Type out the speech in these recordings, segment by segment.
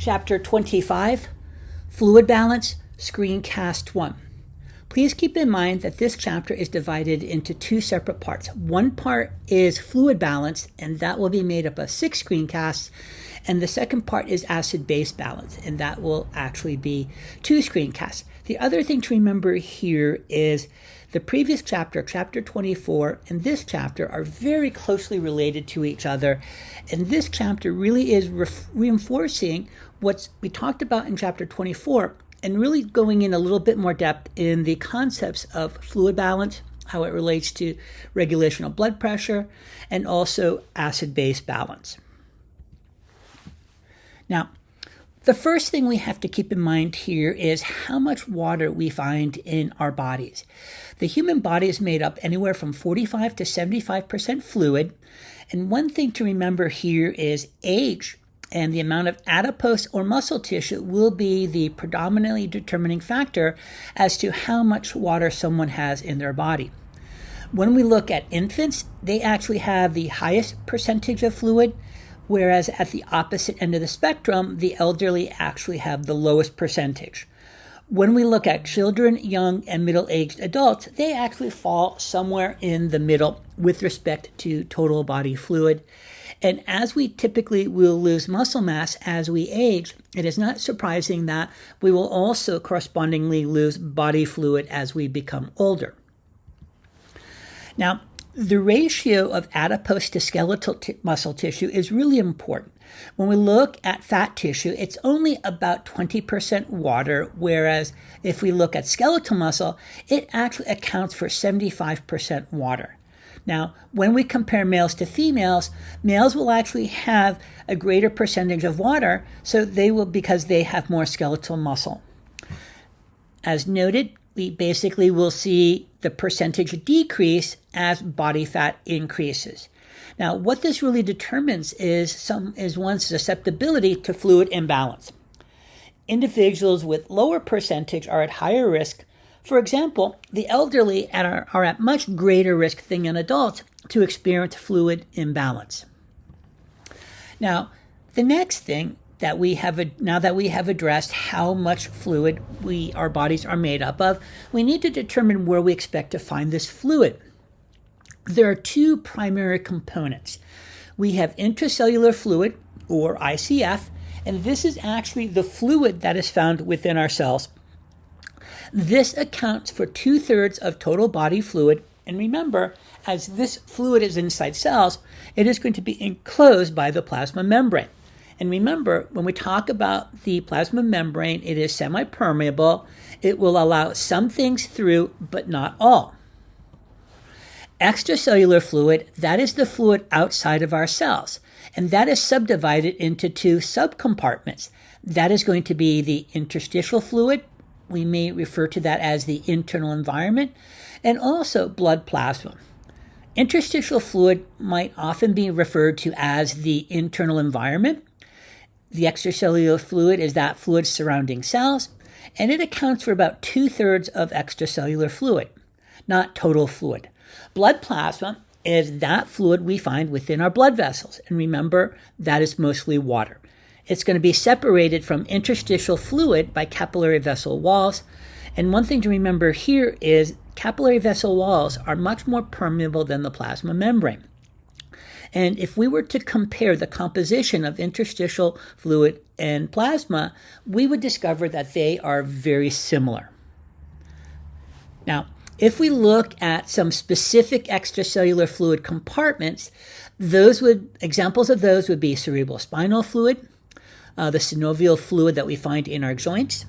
Chapter 25, Fluid Balance, Screencast 1. Please keep in mind that this chapter is divided into two separate parts. One part is fluid balance, and that will be made up of 6 screencasts, and the second part is acid-base balance, and that will actually be 2 screencasts. The other thing to remember here is the previous chapter, chapter 24, and this chapter are very closely related to each other, and this chapter really is reinforcing what we talked about in chapter 24, and really going in a little bit more depth in the concepts of fluid balance, how it relates to regulation of blood pressure, and also acid-base balance. Now, the first thing we have to keep in mind here is how much water we find in our bodies. The human body is made up anywhere from 45 to 75% fluid, and one thing to remember here is age and the amount of adipose or muscle tissue will be the predominantly determining factor as to how much water someone has in their body. When we look at infants, they actually have the highest percentage of fluid, whereas at the opposite end of the spectrum, the elderly actually have the lowest percentage. When we look at children, young, and middle-aged adults, they actually fall somewhere in the middle with respect to total body fluid. And as we typically will lose muscle mass as we age, it is not surprising that we will also correspondingly lose body fluid as we become older. Now, the ratio of adipose to skeletal muscle tissue is really important. When we look at fat tissue, it's only about 20% water, whereas if we look at skeletal muscle, it actually accounts for 75% water. Now, when we compare males to females, males will actually have a greater percentage of water, so because they have more skeletal muscle. As noted, we basically will see the percentage decrease as body fat increases. Now, what this really determines is one's susceptibility to fluid imbalance. Individuals with lower percentage are at higher risk. For example, the elderly are at much greater risk than young adults to experience fluid imbalance. Now, the next thing that now that we have addressed how much fluid our bodies are made up of, we need to determine where we expect to find this fluid. There are 2 primary components. We have intracellular fluid, or ICF, and this is actually the fluid that is found within our cells. This accounts for 2/3 of total body fluid, and remember, as this fluid is inside cells, it is going to be enclosed by the plasma membrane. And remember, when we talk about the plasma membrane, it is semi-permeable. It will allow some things through, but not all. Extracellular fluid, that is the fluid outside of our cells, and that is subdivided into 2 subcompartments. That is going to be the interstitial fluid. We may refer to that as the internal environment, and also blood plasma. Interstitial fluid might often be referred to as the internal environment. The extracellular fluid is that fluid surrounding cells, and it accounts for about 2/3 of extracellular fluid, not total fluid. Blood plasma is that fluid we find within our blood vessels, and remember, that is mostly water. It's going to be separated from interstitial fluid by capillary vessel walls. And one thing to remember here is capillary vessel walls are much more permeable than the plasma membrane. And if we were to compare the composition of interstitial fluid and plasma, we would discover that they are very similar. Now, if we look at some specific extracellular fluid compartments, examples of those would be cerebrospinal fluid, the synovial fluid that we find in our joints,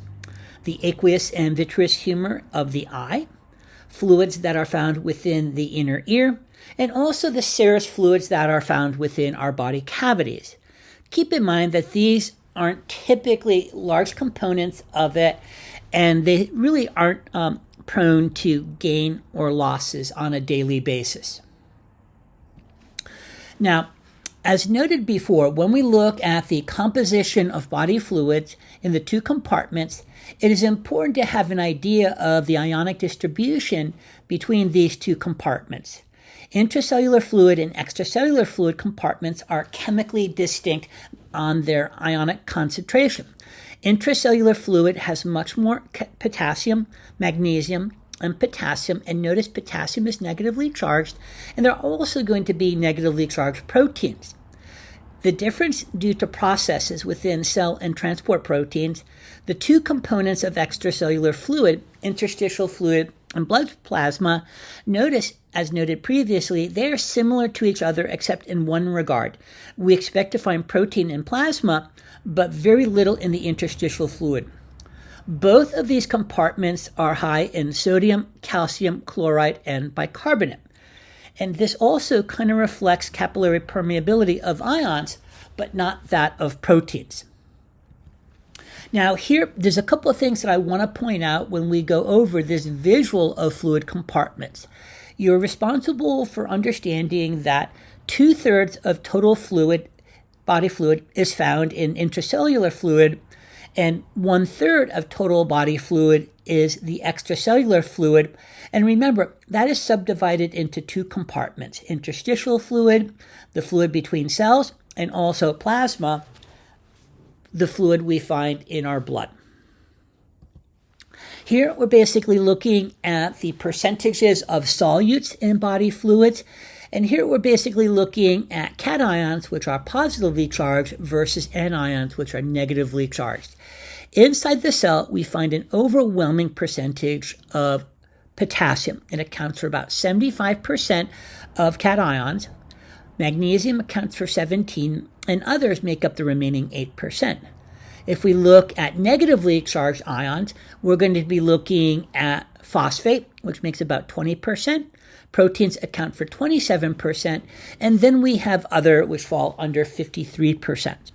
the aqueous and vitreous humor of the eye, fluids that are found within the inner ear, and also the serous fluids that are found within our body cavities. Keep in mind that these aren't typically large components of it, and they really aren't prone to gain or losses on a daily basis. Now, as noted before, when we look at the composition of body fluids in the 2 compartments, it is important to have an idea of the ionic distribution between these 2 compartments. Intracellular fluid and extracellular fluid compartments are chemically distinct on their ionic concentration. Intracellular fluid has much more potassium, magnesium, and potassium, and notice potassium is negatively charged, and there are also going to be negatively charged proteins. The difference due to processes within cell and transport proteins, the two components of extracellular fluid, interstitial fluid and blood plasma, notice, as noted previously, they are similar to each other except in one regard. We expect to find protein in plasma, but very little in the interstitial fluid. Both of these compartments are high in sodium, calcium, chloride, and bicarbonate. And this also kind of reflects capillary permeability of ions, but not that of proteins. Now here, there's a couple of things that I want to point out when we go over this visual of fluid compartments. You're responsible for understanding that 2/3 of total fluid, body fluid, is found in intracellular fluid, and 1/3 of total body fluid is the extracellular fluid. And remember, that is subdivided into two compartments: interstitial fluid, the fluid between cells, and also plasma, the fluid we find in our blood. Here we're basically looking at the percentages of solutes in body fluids, and here we're basically looking at cations, which are positively charged, versus anions, which are negatively charged. Inside the cell, we find an overwhelming percentage of potassium. It accounts for about 75% of cations. Magnesium accounts for 17%, and others make up the remaining 8%. If we look at negatively charged ions, we're going to be looking at phosphate, which makes about 20%. Proteins account for 27%, and then we have other, which fall under 53%.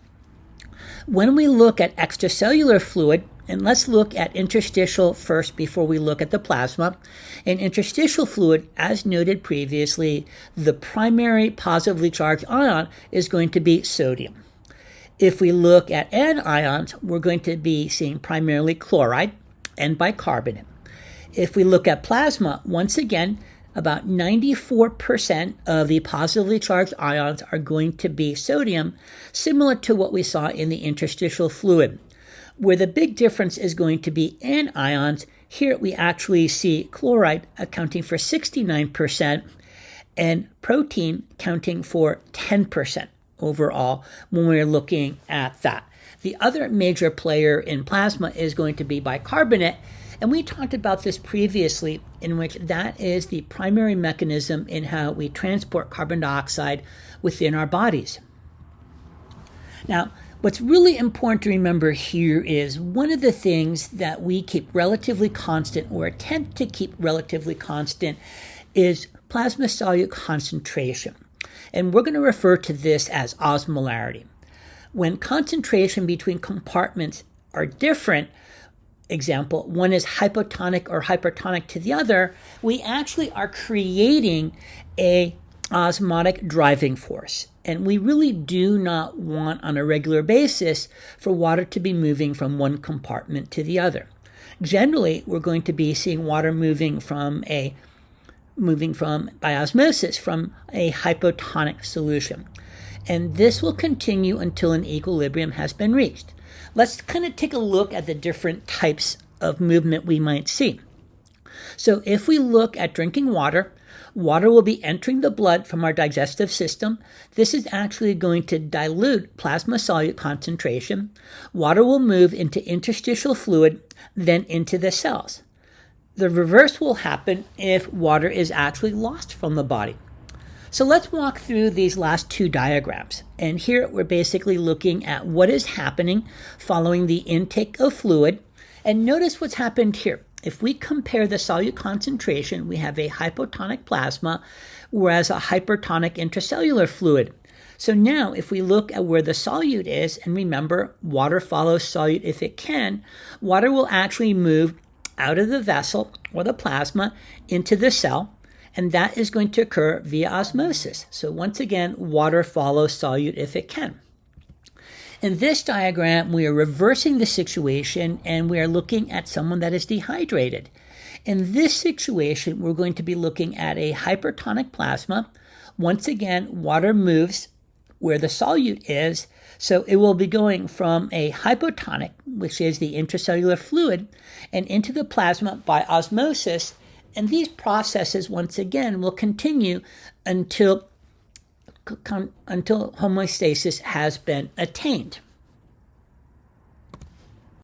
When we look at extracellular fluid, and let's look at interstitial first before we look at the plasma. In interstitial fluid, as noted previously, the primary positively charged ion is going to be sodium. If we look at anions, we're going to be seeing primarily chloride and bicarbonate. If we look at plasma, once again, about 94% of the positively charged ions are going to be sodium, similar to what we saw in the interstitial fluid. Where the big difference is going to be anions, here we actually see chloride accounting for 69% and protein counting for 10% overall when we're looking at that. The other major player in plasma is going to be bicarbonate, and we talked about this previously, in which that is the primary mechanism in how we transport carbon dioxide within our bodies. Now, what's really important to remember here is one of the things that we keep relatively constant, or attempt to keep relatively constant, is plasma solute concentration. And we're going to refer to this as osmolarity. When concentration between compartments are different, example, one is hypotonic or hypertonic to the other, we actually are creating a osmotic driving force. And we really do not want on a regular basis for water to be moving from one compartment to the other. Generally, we're going to be seeing water moving by osmosis from a hypotonic solution. And this will continue until an equilibrium has been reached. Let's kind of take a look at the different types of movement we might see. So if we look at drinking water, water will be entering the blood from our digestive system. This is actually going to dilute plasma solute concentration. Water will move into interstitial fluid, then into the cells. The reverse will happen if water is actually lost from the body. So let's walk through these last two diagrams. And here we're basically looking at what is happening following the intake of fluid. And notice what's happened here. If we compare the solute concentration, we have a hypotonic plasma, whereas a hypertonic intracellular fluid. So now if we look at where the solute is, and remember, water follows solute if it can, water will actually move out of the vessel or the plasma into the cell, and that is going to occur via osmosis. So once again, water follows solute if it can. In this diagram, we are reversing the situation, and we are looking at someone that is dehydrated. In this situation, we're going to be looking at a hypertonic plasma. Once again, water moves where the solute is. So it will be going from a hypotonic, which is the intracellular fluid, and into the plasma by osmosis. And these processes, once again, will continue until homeostasis has been attained.